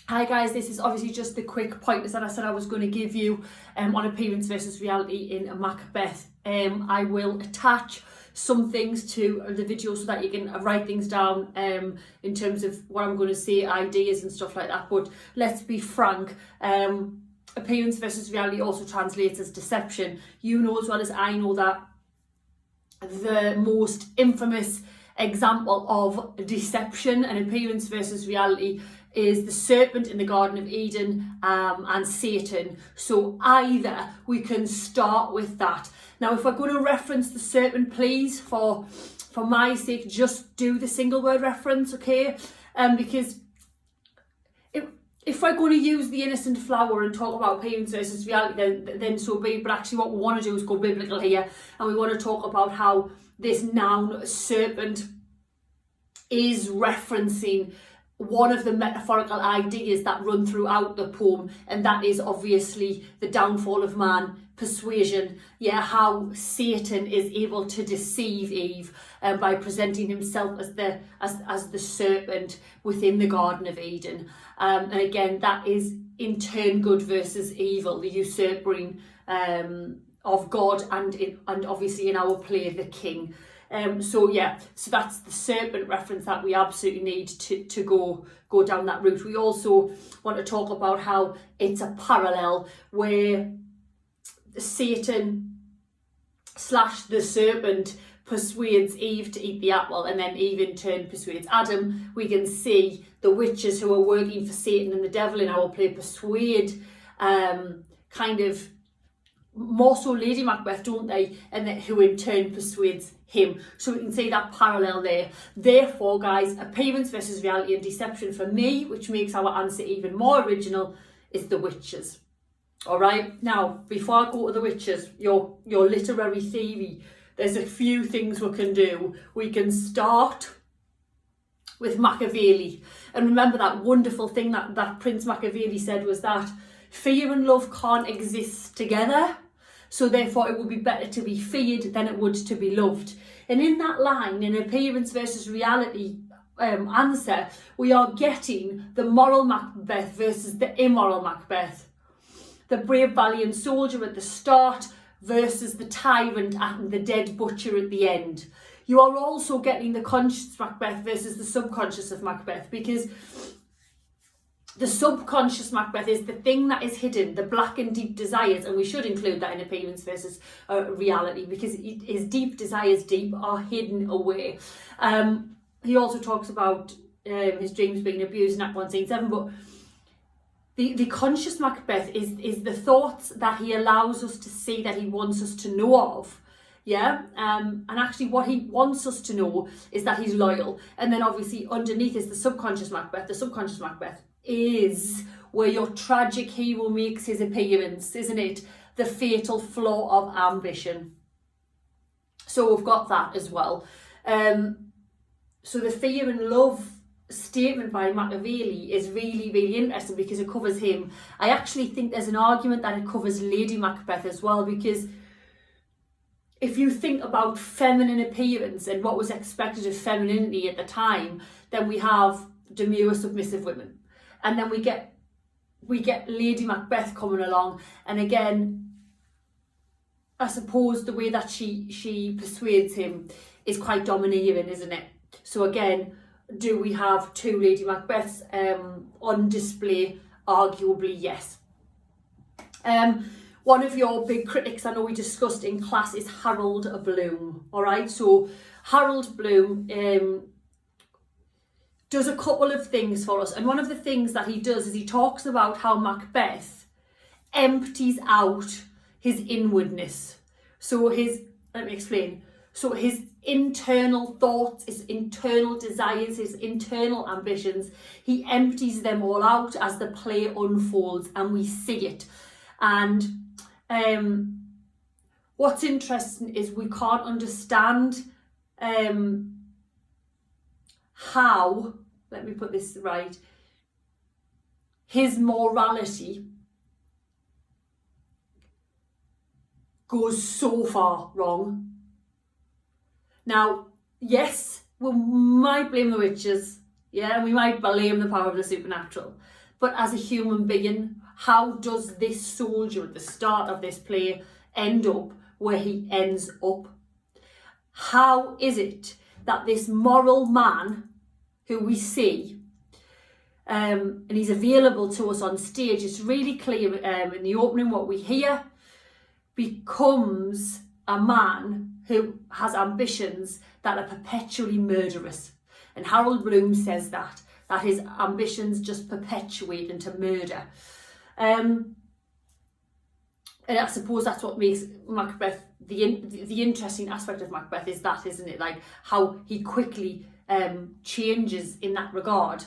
Hi guys, this is obviously just the quick pointers that I said I was going to give you on Appearance versus Reality in Macbeth. I will attach some things to the video so that you can write things down in terms of what I'm going to say, ideas and stuff like that. But let's be frank, Appearance versus Reality also translates as deception. You know as well as I know that the most infamous example of deception and Appearance versus Reality is the serpent in the Garden of Eden and Satan. So either we can start with that. Now, if we're going to reference the serpent, please, for my sake, just do the single word reference, okay? Because if we're going to use the innocent flower and talk about Appearance versus Reality, then so be it. But actually what we want to do is go biblical here, and we want to talk about how this noun serpent is referencing one of the metaphorical ideas that run throughout the poem, and that is obviously the downfall of man, persuasion. Yeah, how Satan is able to deceive Eve by presenting himself as the serpent within the Garden of Eden. And again, that is in turn good versus evil, the usurping of God, and obviously in our play the king. So that's the serpent reference that we absolutely need to go down that route. We also want to talk about how it's a parallel where Satan / the serpent persuades Eve to eat the apple, and then Eve in turn persuades Adam. We can see the witches who are working for Satan and the devil in our play persuade kind of more so Lady Macbeth, don't they? And then who in turn persuades him. So we can see that parallel there. Therefore, guys, Appearance versus Reality and deception for me, which makes our answer even more original, is the witches. All right. Now, before I go to the witches, your literary theory, there's a few things we can do. We can start with Machiavelli. And remember that wonderful thing that Prince Machiavelli said was that fear and love can't exist together. So therefore it would be better to be feared than it would to be loved. And in that line, in Appearance versus Reality answer, we are getting the moral Macbeth versus the immoral Macbeth. The brave valiant soldier at the start versus the tyrant and the dead butcher at the end. You are also getting the conscious Macbeth versus the subconscious of Macbeth, because the subconscious Macbeth is the thing that is hidden, the black and deep desires, and we should include that in Appearance versus Reality, because his deep desires are hidden away. He also talks about his dreams being abused in Act 1, Scene 7, but the conscious Macbeth is the thoughts that he allows us to see, that he wants us to know of. Yeah, and actually what he wants us to know is that he's loyal. And then obviously underneath is the subconscious Macbeth. The subconscious Macbeth is where your tragic hero makes his appearance, isn't it? The fatal flaw of ambition. So we've got that as well. So the fear and love statement by Machiavelli is really, really interesting because it covers him. I actually think there's an argument that it covers Lady Macbeth as well, because if you think about feminine appearance and what was expected of femininity at the time, then we have demure, submissive women. And then we get Lady Macbeth coming along, and again, I suppose the way that she persuades him is quite domineering, isn't it? So again, do we have two Lady Macbeths on display? Arguably, yes. One of your big critics I know we discussed in class is Harold Bloom. All right, so Harold Bloom does a couple of things for us, and one of the things that he does is he talks about how Macbeth empties out his inwardness. So let me explain. So his internal thoughts, his internal desires, his internal ambitions, he empties them all out as the play unfolds, and we see it. And what's interesting is we can't understand how, let me put this right, his morality goes so far wrong. Now, yes, we might blame the witches, yeah, and we might blame the power of the supernatural, but as a human being, how does this soldier at the start of this play end up where he ends up? How is it that this moral man who we see, and he's available to us on stage, it's really clear in the opening what we hear, becomes a man who has ambitions that are perpetually murderous. And Harold Bloom says that his ambitions just perpetuate into murder. And I suppose that's what makes Macbeth, the interesting aspect of Macbeth is that, isn't it? Like how he quickly changes in that regard.